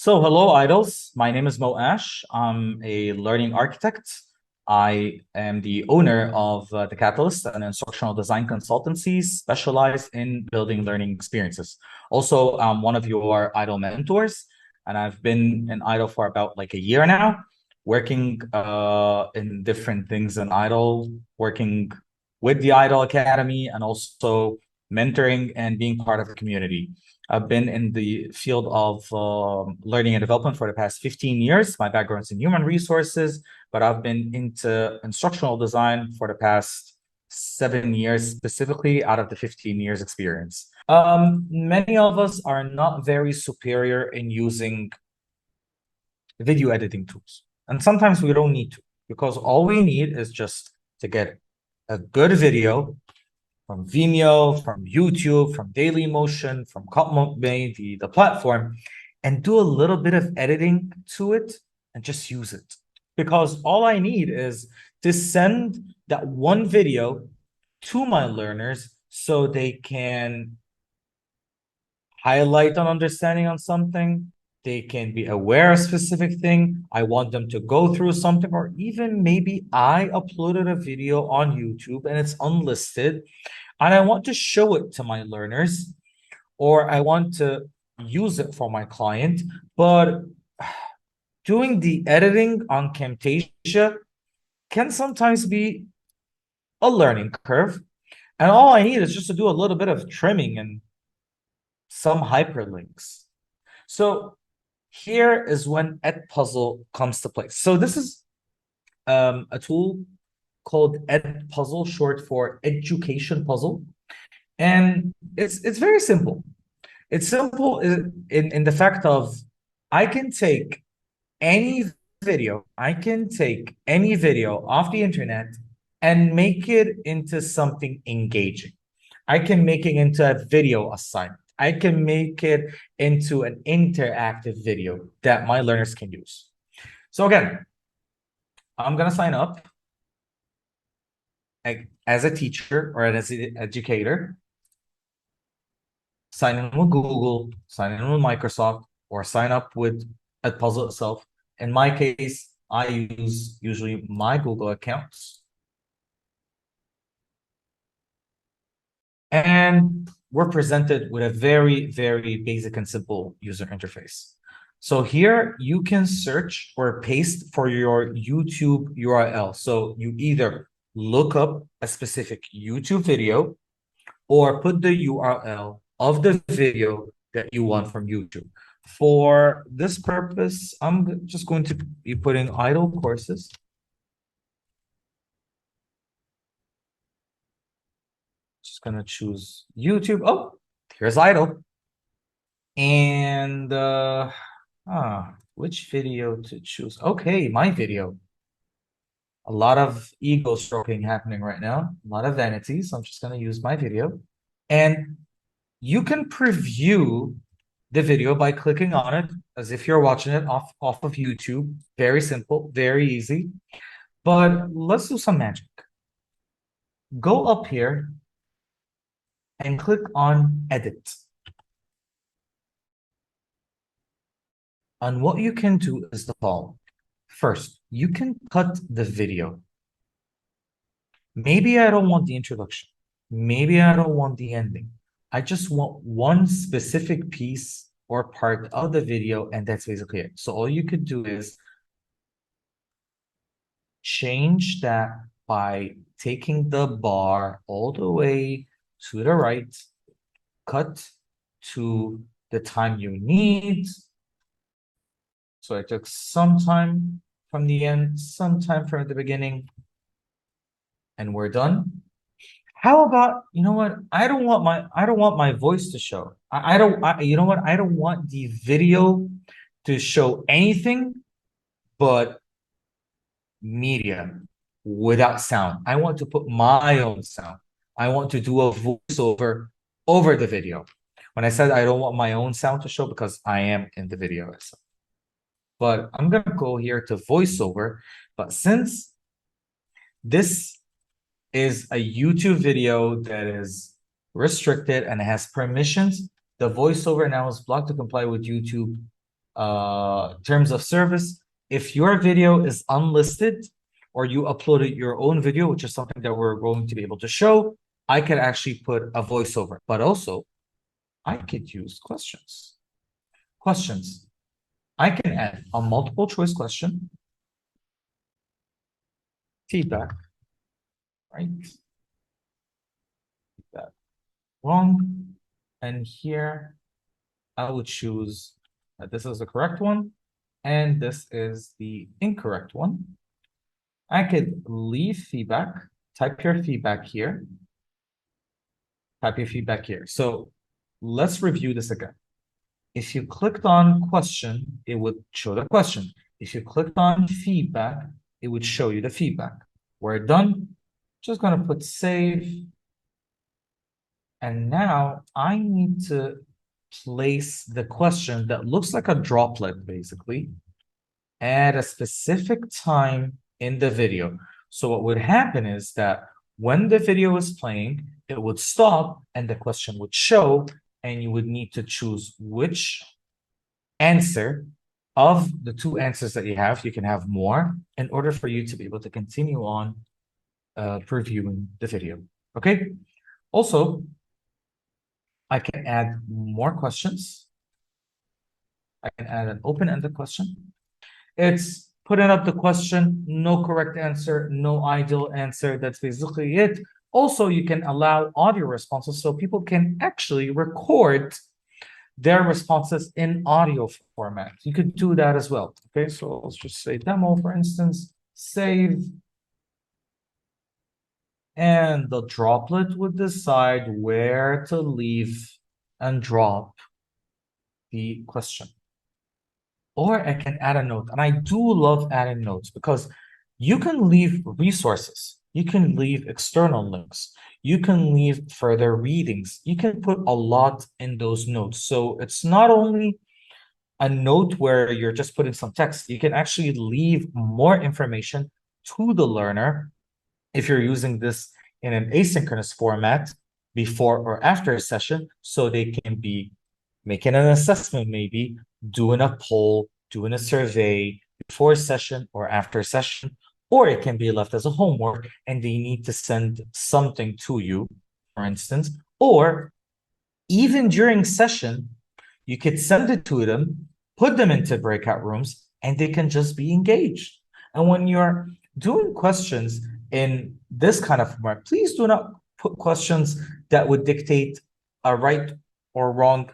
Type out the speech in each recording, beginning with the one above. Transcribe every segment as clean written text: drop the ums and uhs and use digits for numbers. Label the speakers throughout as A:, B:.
A: So, hello, idols. My name is Moe Ash. I'm a learning architect. I am the owner of The Catalyst, an instructional design consultancy specialized in building learning experiences. Also, I'm one of your idol mentors, and I've been an idol for about like a year now, working in different things in idol, working with the Idol Academy, and also mentoring and being part of the community. I've been in the field of learning and development for the past 15 years. My background's in human resources, but I've been into instructional design for the past 7 years, specifically out of the 15 years experience. Many of us are not very superior in using video editing tools. And sometimes we don't need to, because all we need is just to get a good video from Vimeo, from YouTube, from Dailymotion, from Cutmate, the platform, and do a little bit of editing to it and just use it. Because all I need is to send that one video to my learners so they can highlight an understanding on something. They can be aware of a specific thing. I want them to go through something, or even maybe I uploaded a video on YouTube and it's unlisted, and I want to show it to my learners, or I want to use it for my client. But doing the editing on Camtasia can sometimes be a learning curve. And all I need is just to do a little bit of trimming and some hyperlinks. So here is when Edpuzzle comes to play. So this is a tool called Edpuzzle, short for Education Puzzle. And it's very simple. It's simple in the fact of I can take any I can take any video off the internet and make it into something engaging. I can make it into a video assignment. I can make it into an interactive video that my learners can use. So again, I'm gonna sign up as a teacher or as an educator. Sign in with Google, sign in with Microsoft, or sign up with Edpuzzle itself. In my case, I use usually my Google accounts. And we're presented with a very, very basic and simple user interface. So here you can search or paste for your YouTube URL. So you either look up a specific YouTube video or put the URL of the video that you want from YouTube. For this purpose, I'm just going to be putting idle courses. Just gonna choose YouTube. Oh, here's idle. And which video to choose? Okay, my video. A lot of ego stroking happening right now, a lot of vanity. So I'm just gonna use my video. And you can preview the video by clicking on it as if you're watching it off of YouTube. Very simple, very easy. But let's do some magic. Go up here and click on Edit. And what you can do is the following. First, you can cut the video. Maybe I don't want the introduction. Maybe I don't want the ending. I just want one specific piece or part of the video, and that's basically it. So all you could do is change that by taking the bar all the way to the right, cut to the time you need. So I took some time from the end, some time from the beginning, and we're done. How about, you know what? I don't want my voice to show. You know what? I don't want the video to show anything but media without sound. I want to put my own sound. I want to do a voiceover over the video. When I said I don't want my own sound to show, because I am in the video itself. But I'm gonna go here to voiceover. But since this is a YouTube video that is restricted and has permissions, the voiceover now is blocked to comply with YouTube terms of service. If your video is unlisted or you uploaded your own video, which is something that we're going to be able to show, I could actually put a voiceover, but also I could use questions. Questions. I can add a multiple choice question, feedback, right? Feedback. Wrong. And here I would choose that this is the correct one and this is the incorrect one. I could leave feedback, type your feedback here, type your feedback here. So let's review this again. If you clicked on question, it would show the question. If you clicked on feedback, it would show you the feedback. We're done. Just gonna put save. And now I need to place the question that looks like a droplet, basically, at a specific time in the video. So what would happen is that when the video is playing, it would stop and the question would show, and you would need to choose which answer of the two answers that you have. You can have more in order for you to be able to continue on previewing the video. Okay. Also, I can add more questions. I can add an open-ended question. It's putting up the question, no correct answer, no ideal answer. That's basically it. Also, you can allow audio responses so people can actually record their responses in audio format. You could do that as well. Okay, so let's just say demo, for instance, save. And the droplet would decide where to leave and drop the question. Or I can add a note. And I do love adding notes because you can leave resources. You can leave external links. You can leave further readings. You can put a lot in those notes. So it's not only a note where you're just putting some text. You can actually leave more information to the learner if you're using this in an asynchronous format before or after a session, so they can be making an assessment, maybe doing a poll, doing a survey before a session or after a session, or it can be left as a homework and they need to send something to you, for instance, or even during session, you could send it to them, put them into breakout rooms, and they can just be engaged. And when you're doing questions in this kind of format, please do not put questions that would dictate a right or wrong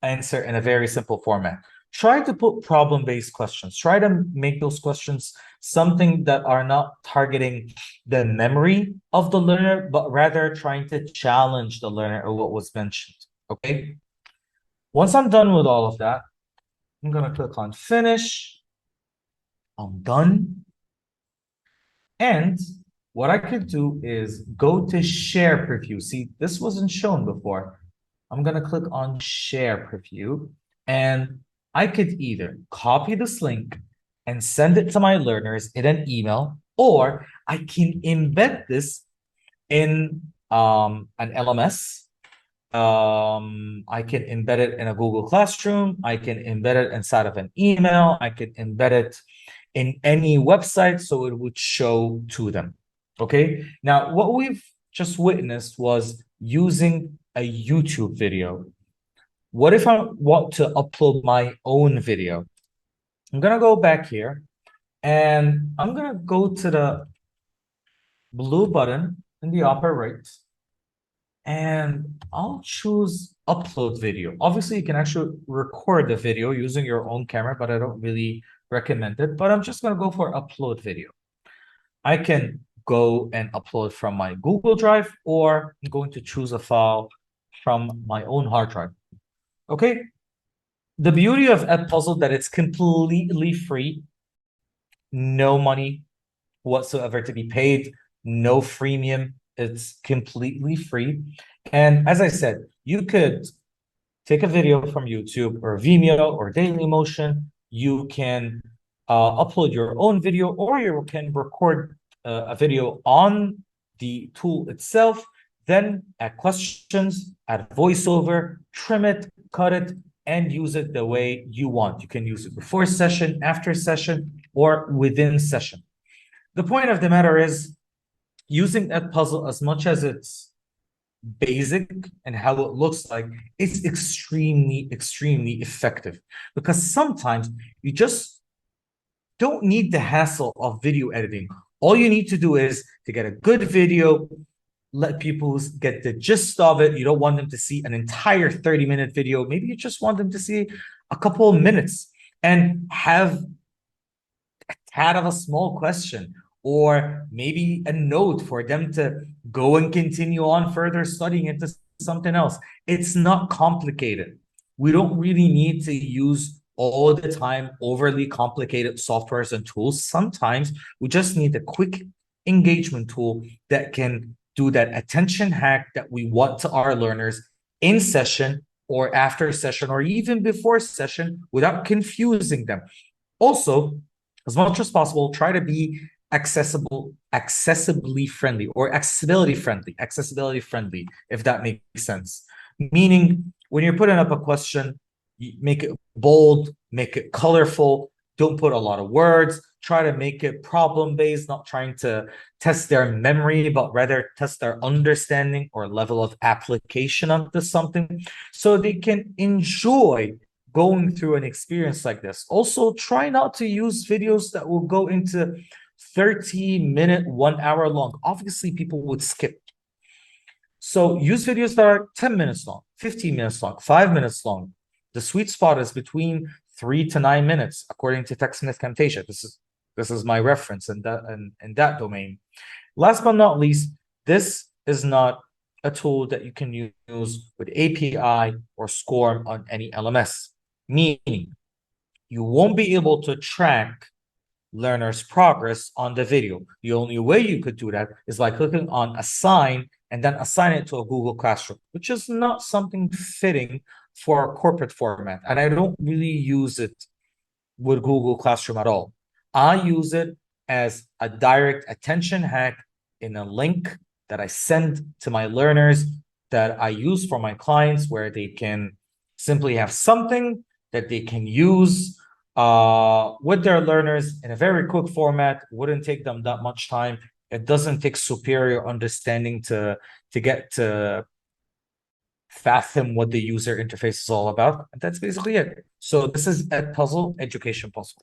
A: answer in a very simple format. Try to put problem-based questions. Try to make those questions something that are not targeting the memory of the learner, but rather trying to challenge the learner or what was mentioned. Okay. Once I'm done with all of that, I'm going to click on finish. I'm done. And what I could do is go to share preview. See, this wasn't shown before. I'm going to click on share preview, and I could either copy this link and send it to my learners in an email, or I can embed this in an LMS. I can embed it in a Google Classroom. I can embed it inside of an email. I could embed it in any website so it would show to them. Okay. Now, what we've just witnessed was using a YouTube video. What if I want to upload my own video? I'm going to go back here and I'm going to go to the blue button in the upper right. And I'll choose upload video. Obviously, you can actually record the video using your own camera, but I don't really recommend it. But I'm just going to go for upload video. I can go and upload from my Google Drive, or I'm going to choose a file from my own hard drive. Okay. The beauty of Edpuzzle that it's completely free, no money whatsoever to be paid, no freemium. It's completely free. And as I said, you could take a video from YouTube or Vimeo or Dailymotion. You can upload your own video, or you can record a video on the tool itself, then add questions, add voiceover, trim it, cut it, and use it the way you want. You can use it before session, after session, or within session. The point of the matter is using Edpuzzle, as much as it's basic and how it looks like, it's extremely, extremely effective, because sometimes you just don't need the hassle of video editing. All you need to do is to get a good video, let people get the gist of it. You don't want them to see an entire 30-minute video. Maybe you just want them to see a couple of minutes and have a tad of a small question, or maybe a note for them to go and continue on further studying into something else. It's not complicated. We don't really need to use all the time overly complicated softwares and tools. Sometimes we just need a quick engagement tool that can do that attention hack that we want to our learners in session or after session or even before session without confusing them. Also, as much as possible, try to be accessibly friendly, or accessibility friendly, if that makes sense. Meaning, when you're putting up a question, you make it bold, make it colorful, don't put a lot of words, try to make it problem-based, not trying to test their memory, but rather test their understanding or level of application onto something, so they can enjoy going through an experience like this. Also, try not to use videos that will go into 30-minute, 1 hour long. Obviously, people would skip. So use videos that are 10 minutes long, 15 minutes long, 5 minutes long. The sweet spot is between 3 to 9 minutes, according to TechSmith Camtasia. This is my reference in that domain. Last but not least, this is not a tool that you can use with API or SCORM on any LMS. Meaning, you won't be able to track learners' progress on the video. The only way you could do that is by clicking on assign and then assign it to a Google Classroom, which is not something fitting for a corporate format. And I don't really use it with Google Classroom at all. I use it as a direct attention hack in a link that I send to my learners, that I use for my clients, where they can simply have something that they can use with their learners in a very quick format. Wouldn't take them that much time. It doesn't take superior understanding to get to fathom what the user interface is all about. And that's basically it. So this is Edpuzzle, Education Puzzle.